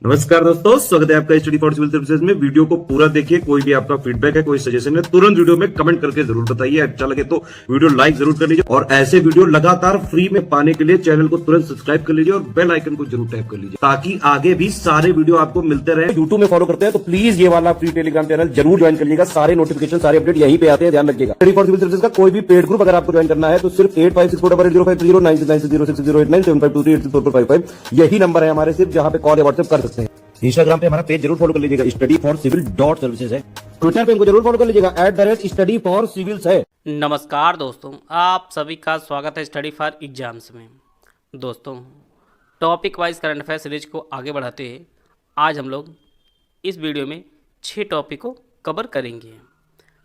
नमस्कार दोस्तों, स्वागत है आपका स्टडी फॉर सिविल सर्विसेज में। वीडियो को पूरा देखिए। कोई भी आपका फीडबैक है, कोई सजेशन है, तुरंत वीडियो में कमेंट करके जरूर बताइए। अच्छा लगे तो वीडियो लाइक जरूर कर लीजिए और ऐसे वीडियो लगातार फ्री में पाने के लिए चैनल को तुरंत सब्सक्राइब कर लीजिए और बेल आइकन को जरूर टैप कर लीजिए ताकि आगे भी सारे वीडियो आपको मिलते रहे। यूट्यूब में फॉलो करते हैं तो प्लीज ये वाला फ्री टेलीग्राम चैनल जरूर ज्वाइन कर लीजिएगा। सारे नोटिफिकेशन, सारे अपडेट यहीं पे आते हैं, ध्यान रखिएगा। स्टडी फॉर सिविल सर्विसेज का कोई भी पेड ग्रुप अगर आपको ज्वाइन करना है तो सिर्फ 856480969060897523864455 यही नंबर है हमारे, सिर्फ जहां पे कॉल या व्हाट्सएप कर सकते हैं। इंस्टाग्राम पे हमारा पेज जरूर फॉलो कर लीजिएगा, स्टडी फॉर सिविल .सर्विसेज है। ट्विटर पे हमको जरूर फॉलो कर लीजिएगा, @स्टडी फॉर सिविल्स है। नमस्कार दोस्तों, आप सभी का स्वागत है स्टडी फॉर एग्जाम्स में। दोस्तों, topic wise current affair series को आगे बढ़ाते हुए आज हम लोग इस वीडियो में 6 टॉपिक को कवर करेंगे।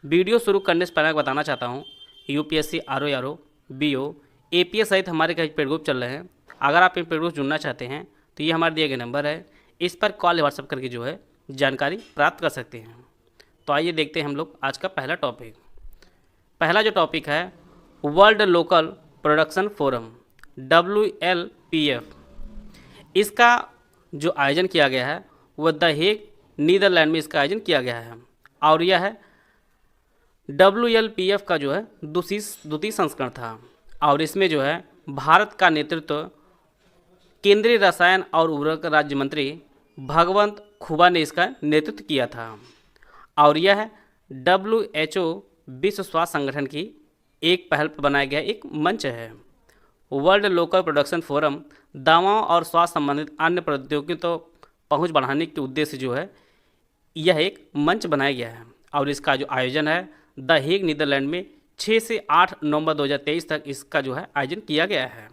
वीडियो शुरू करने से पहले बताना चाहता हूँ, यूपीएससी, आरओ, बीओ, एपीएस सहित हमारे कई पेड ग्रुप चल रहे हैं। अगर आप इन पेड ग्रुप जुड़ना चाहते हैं तो ये हमारे दिए गए नंबर है, इस पर कॉल या व्हाट्सएप करके जो है जानकारी प्राप्त कर सकते हैं। तो आइए देखते हैं हम लोग आज का पहला टॉपिक। पहला जो टॉपिक है world local production forum WLPF, इसका जो आयोजन किया गया है वह द हेग, नीदरलैंड में इसका आयोजन किया गया है। और यह है WLPF का जो है द्वितीय संस्करण था और इसमें जो है भारत का नेतृत्व केंद्रीय रसायन और उर्वरक राज्य मंत्री भगवंत खुबा ने इसका नेतृत्व किया था। और यह WHO विश्व स्वास्थ्य संगठन की एक पहल पर बनाया गया एक मंच है। वर्ल्ड लोकल प्रोडक्शन फोरम दवाओं और स्वास्थ्य संबंधित अन्य प्रौद्योगिकी तो पहुंच बढ़ाने के उद्देश्य जो है यह एक मंच बनाया गया है और इसका जो आयोजन है द हेग, नीदरलैंड में 6 से 8 नवंबर 2023 तक इसका जो है आयोजन किया गया है।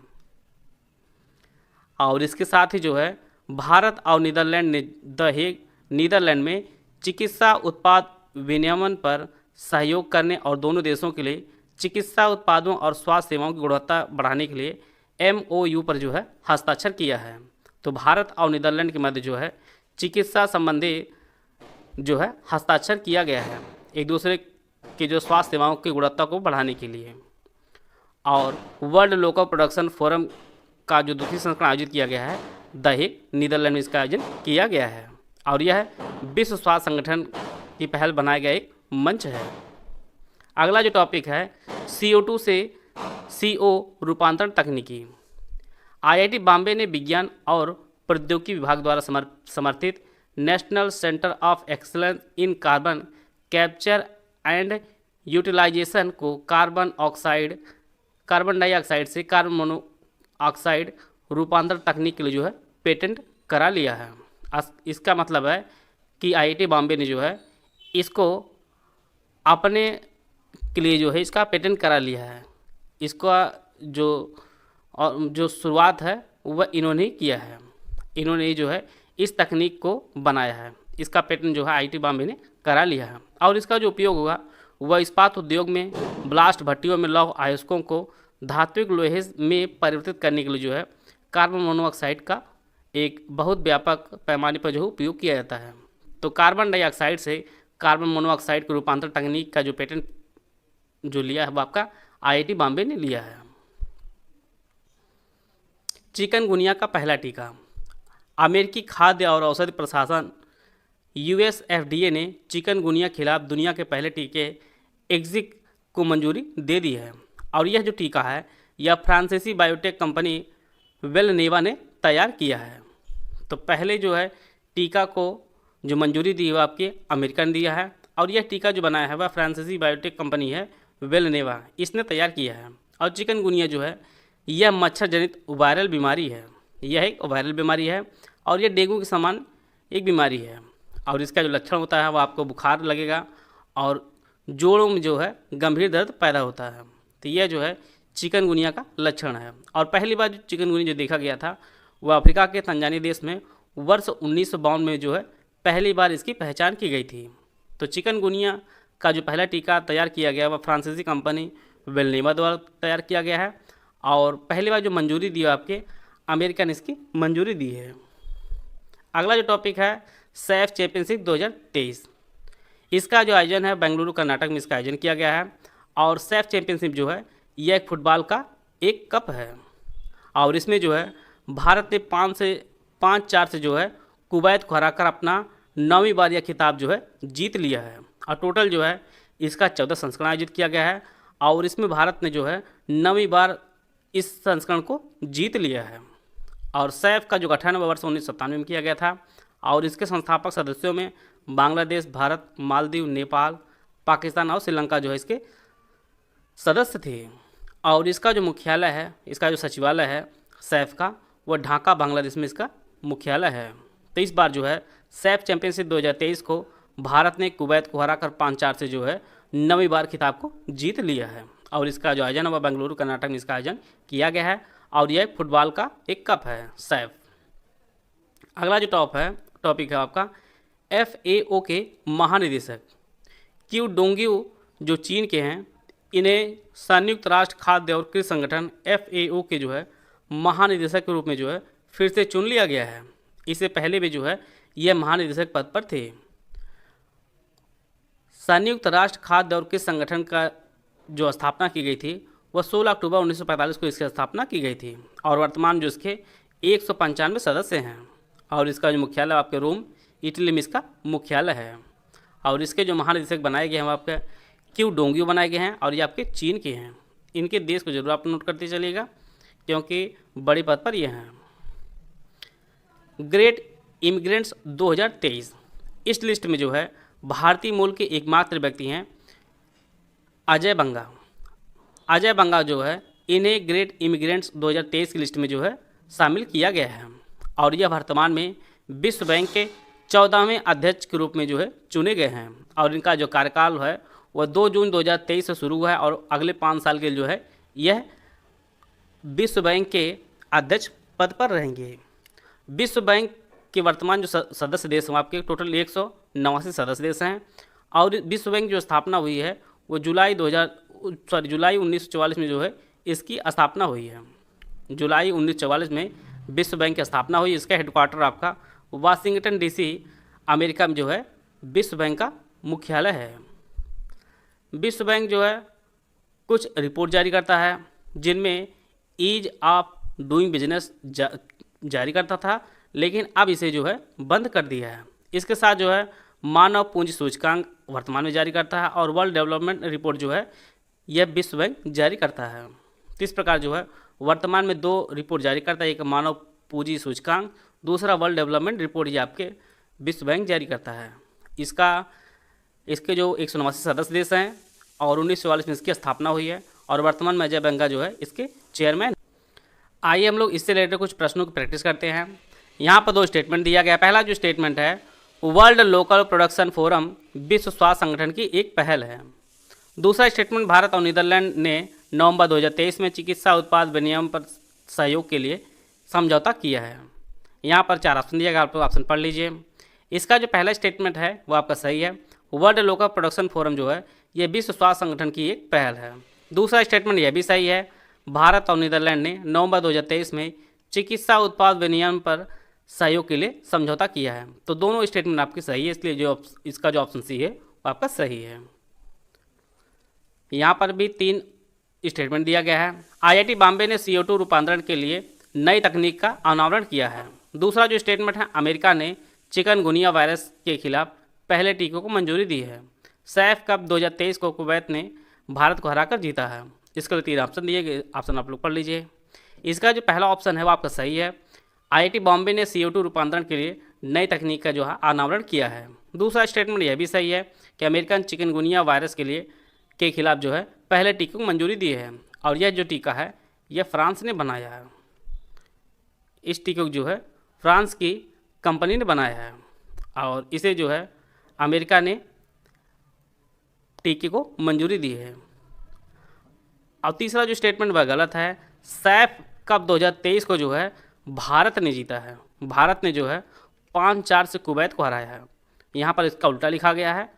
और इसके साथ ही जो है भारत और नीदरलैंड ने द हेग, नीदरलैंड में चिकित्सा उत्पाद विनियमन पर सहयोग करने और दोनों देशों के लिए चिकित्सा उत्पादों और स्वास्थ्य सेवाओं की गुणवत्ता बढ़ाने के लिए MOU पर जो है हस्ताक्षर किया है। तो भारत और नीदरलैंड के मध्य जो है चिकित्सा संबंधी जो है हस्ताक्षर किया गया है एक दूसरे की जो स्वास्थ्य सेवाओं की गुणवत्ता को बढ़ाने के लिए। और वर्ल्ड लोकल प्रोडक्शन फोरम का जो द्वितीय संस्करण आयोजित किया गया है द हेग, नीदरलैंड में इसका आयोजन किया गया है और यह विश्व स्वास्थ्य संगठन की पहल बनाया गया एक मंच है। अगला जो टॉपिक है CO2 से CO रूपांतरण तकनीकी। IIT बॉम्बे ने विज्ञान और प्रौद्योगिकी विभाग द्वारा समर्थित national centre of excellence in carbon capture and utilisation को कार्बन डाइऑक्साइड से कार्बन मोनोऑक्साइड रूपांतरण तकनीक के लिए जो है पेटेंट करा लिया है। इसका मतलब है कि IIT बॉम्बे ने जो है इसको अपने के लिए जो है इसका पेटेंट करा लिया है। इसका जो शुरुआत है वह इन्होंने ही किया है। इन्होंने जो है इस तकनीक को बनाया है। इसका पेटेंट जो है IIT बॉम्बे ने करा लिया है और इसका जो उपयोग होगा वह इस्पात उद्योग में ब्लास्ट भट्टियों में लौह अयस्कों को धात्विक लोहे में परिवर्तित करने के लिए जो है कार्बन मोनोऑक्साइड का एक बहुत व्यापक पैमाने पर जो उपयोग किया जाता है। तो कार्बन डाइऑक्साइड से कार्बन मोनोऑक्साइड के रूपांतर तकनीक का जो पेटेंट जो लिया है वो आपका IIT बॉम्बे ने लिया है। चिकनगुनिया का पहला टीका। अमेरिकी खाद्य और औषधि प्रशासन US FDA ने चिकनगुनिया खिलाफ दुनिया के पहले टीके एग्जिक को मंजूरी दे दी है और यह जो टीका है यह फ्रांसीसी बायोटेक कंपनी वेलनेवा ने तैयार किया है। तो पहले जो है टीका को जो मंजूरी दी है वो आपके अमेरिका ने दिया है और यह टीका जो बनाया है वह फ्रांसीसी बायोटेक कंपनी है वेलनेवा, इसने तैयार किया है। और चिकनगुनिया जो है यह मच्छर जनित वायरल बीमारी है। यह एक वायरल बीमारी है और यह डेंगू के समान एक बीमारी है और इसका जो लक्षण होता है वह आपको बुखार लगेगा और जोड़ों में जो है गंभीर दर्द पैदा होता है। तो यह जो है चिकनगुनिया का लक्षण है। और पहली बार जो चिकनगुनिया जो देखा गया था वह अफ्रीका के तंजानिया देश में वर्ष 1952 में जो है पहली बार इसकी पहचान की गई थी। तो चिकनगुनिया का जो पहला टीका तैयार किया गया वह फ्रांसीसी कंपनी वेलनेवा द्वारा तैयार किया गया है और पहली बार जो मंजूरी दी आपके अमेरिका ने इसकी मंजूरी दी है। अगला जो टॉपिक है सैफ चैंपियनशिप 2023। इसका जो आयोजन है बेंगलुरु कर्नाटक में इसका आयोजन किया गया है और सैफ चैंपियनशिप जो है यह एक फुटबॉल का एक कप है और इसमें जो है भारत ने 5-4 से जो है कुवैत को हराकर अपना 9वीं बार यह खिताब जो है जीत लिया है। और टोटल जो है इसका 14 संस्करण आयोजित किया गया है और इसमें भारत ने जो है 9वीं बार इस संस्करण को जीत लिया है। और सैफ का जो गठन वर्ष 1997 में किया गया था और इसके संस्थापक सदस्यों में बांग्लादेश, भारत, मालदीव, नेपाल, पाकिस्तान और श्रीलंका जो है इसके सदस्य थे। और इसका जो मुख्यालय है, इसका जो सचिवालय है सैफ का, वह ढाका बांग्लादेश में इसका मुख्यालय है। तो इस बार जो है सैफ चैंपियनशिप 2023 को भारत ने कुवैत को हराकर 5-4 से जो है 9वीं बार खिताब को जीत लिया है। और इसका जो आयोजन है वह बेंगलुरु कर्नाटक में इसका आयोजन किया गया है और यह फुटबॉल का एक कप है सैफ। अगला जो टॉपिक है आपका FAO के महानिदेशक क्यू डोंगियो जो चीन के हैं, इन्हें संयुक्त राष्ट्र खाद्य और कृषि संगठन FAO के जो है महानिदेशक के रूप में जो है फिर से चुन लिया गया है। इससे पहले भी जो है यह महानिदेशक पद पर थे। संयुक्त राष्ट्र खाद्य और कृषि संगठन का जो स्थापना की गई थी वह 16 अक्टूबर 1945 को इसकी स्थापना की गई थी और वर्तमान जो इसके 195 सदस्य हैं। और इसका जो मुख्यालय आपके रोम, इटली में इसका मुख्यालय है। और इसके जो महानिदेशक बनाए गए हैं वो आपके क्यू डोंगियो बनाए गए हैं और ये आपके चीन के हैं। इनके देश को जरूर आप नोट करते चलिएगा क्योंकि बड़ी पद पर ये हैं। ग्रेट इमिग्रेंट्स 2023, इस लिस्ट में जो है भारतीय मूल के एकमात्र व्यक्ति हैं अजय बंगा। अजय बंगा जो है इन्हें ग्रेट इमिग्रेंट्स 2023 की लिस्ट में जो है शामिल किया गया है। और यह वर्तमान में विश्व बैंक के 14वें अध्यक्ष के रूप में जो है चुने गए हैं। और इनका जो कार्यकाल है वह 2 जून 2023 से शुरू हुआ है और अगले 5 साल के जो है यह विश्व बैंक के अध्यक्ष पद पर रहेंगे। विश्व बैंक के वर्तमान जो सदस्य देश हैं आपके टोटल 189 सदस्य देश हैं। और विश्व बैंक जो स्थापना हुई है वो जुलाई 1944 में जो है इसकी स्थापना हुई है। जुलाई 1944 में विश्व बैंक की स्थापना हुई। इसका हेडक्वार्टर आपका वाशिंगटन DC अमेरिका में जो है विश्व बैंक का मुख्यालय है। विश्व बैंक जो है कुछ रिपोर्ट जारी करता है जिनमें ईज ऑफ डूइंग बिजनेस जारी करता था, लेकिन अब इसे जो है बंद कर दिया है। इसके साथ जो है मानव पूंजी सूचकांक वर्तमान में जारी करता है और वर्ल्ड डेवलपमेंट रिपोर्ट जो है यह विश्व बैंक जारी करता है। तो इस प्रकार जो है वर्तमान में 2 रिपोर्ट जारी करता है, एक मानव पूंजी सूचकांक, दूसरा वर्ल्ड डेवलपमेंट रिपोर्ट ये आपके विश्व बैंक जारी करता है। इसके जो 189 सदस्य देश हैं और 1944 में इसकी स्थापना हुई है और वर्तमान में अजय बंगा जो है इसके चेयरमैन। आइए हम लोग इससे रिलेटेड कुछ प्रश्नों की प्रैक्टिस करते हैं। यहाँ पर 2 स्टेटमेंट दिया गया। पहला जो स्टेटमेंट है वर्ल्ड लोकल प्रोडक्शन फोरम विश्व स्वास्थ्य संगठन की एक पहल है। दूसरा स्टेटमेंट भारत और नीदरलैंड ने नवंबर 2023 में चिकित्सा उत्पाद विनियम पर सहयोग के लिए समझौता किया है। यहाँ पर 4 ऑप्शन दिया गया, आप ऑप्शन पढ़ लीजिए। इसका जो पहला स्टेटमेंट है वो आपका सही है। वर्ल्ड लोकल प्रोडक्शन फोरम जो है ये विश्व स्वास्थ्य संगठन की एक पहल है। दूसरा स्टेटमेंट यह भी सही है, भारत और नीदरलैंड ने नवंबर 2023 में चिकित्सा उत्पाद विनियम पर सहयोग के लिए समझौता किया है। तो दोनों स्टेटमेंट आपकी सही है, इसलिए जो इसका जो ऑप्शन सी है वो आपका सही है। यहाँ पर भी 3 स्टेटमेंट दिया गया है। IIT बॉम्बे ने CO2 रूपांतरण के लिए नई तकनीक का अनावरण किया है। दूसरा जो स्टेटमेंट है अमेरिका ने चिकनगुनिया वायरस के खिलाफ पहले टीकों को मंजूरी दी है। सैफ कप 2023 को कुवैत ने भारत को हराकर जीता है। इसके लिए 3 ऑप्शन दिए गए, ऑप्शन आप लोग पढ़ लीजिए। इसका जो पहला ऑप्शन है वो आपका सही है, IIT बॉम्बे ने CO2 रूपांतरण के लिए नई तकनीक का जो है अनावरण किया है। दूसरा स्टेटमेंट यह भी सही है कि अमेरिकन चिकनगुनिया वायरस के खिलाफ जो है पहले टीके को मंजूरी दी है और यह जो टीका है यह फ्रांस ने बनाया है। इस टीके को जो है फ्रांस की कंपनी ने बनाया है और इसे जो है अमेरिका ने टीके को मंजूरी दी है। और तीसरा जो स्टेटमेंट वह गलत है। सैफ कप 2023 को जो है भारत ने जीता है। भारत ने जो है 5-4 से कुवैत को हराया है। यहाँ पर इसका उल्टा लिखा गया है,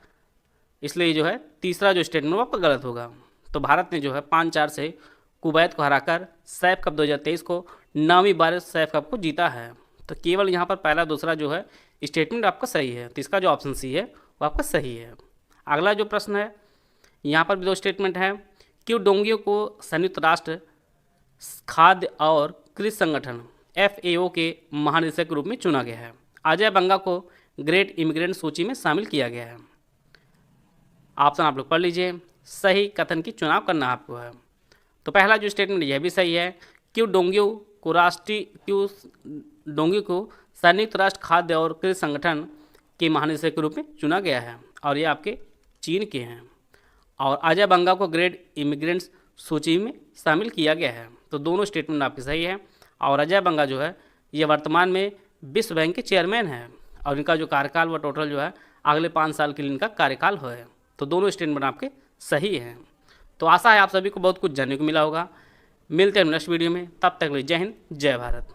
इसलिए जो है तीसरा जो स्टेटमेंट वो गलत होगा। तो भारत ने जो है 5-4 से कुवैत को हराकर सैफ कप 2023 को 9वीं बार सैफ कप को जीता है। तो केवल यहाँ पर पहला दूसरा जो है स्टेटमेंट आपका सही है। तो इसका जो ऑप्शन सी है वो आपका सही है। अगला जो प्रश्न है यहाँ पर भी 2 स्टेटमेंट है। क्यों डोंगियों को संयुक्त राष्ट्र खाद्य और कृषि संगठन FAO के महानिदेशक के रूप में चुना गया है। अजय बंगा को ग्रेट इमिग्रेंट सूची में शामिल किया गया है। ऑप्शन आप लोग पढ़ लीजिए, सही कथन की चुनाव करना आपको है। तो पहला जो स्टेटमेंट यह भी सही है, क्यों डोंगी को संयुक्त राष्ट्र खाद्य और कृषि संगठन के महानिदेशक के रूप में चुना गया है, और ये आपके चीन के हैं। और अजय बंगा को ग्रेट इमिग्रेंट्स सूची में शामिल किया गया है। तो दोनों स्टेटमेंट आपके सही है। और अजय बंगा जो है ये वर्तमान में विश्व बैंक के चेयरमैन हैं, और इनका जो कार्यकाल वह टोटल जो है अगले 5 साल के लिए इनका कार्यकाल है। तो दोनों स्टेटमेंट आपके सही हैं। तो आशा है आप सभी को बहुत कुछ जानने को मिला होगा। मिलते हैं नेक्स्ट वीडियो में, तब तक के लिए जय हिंद, जय भारत।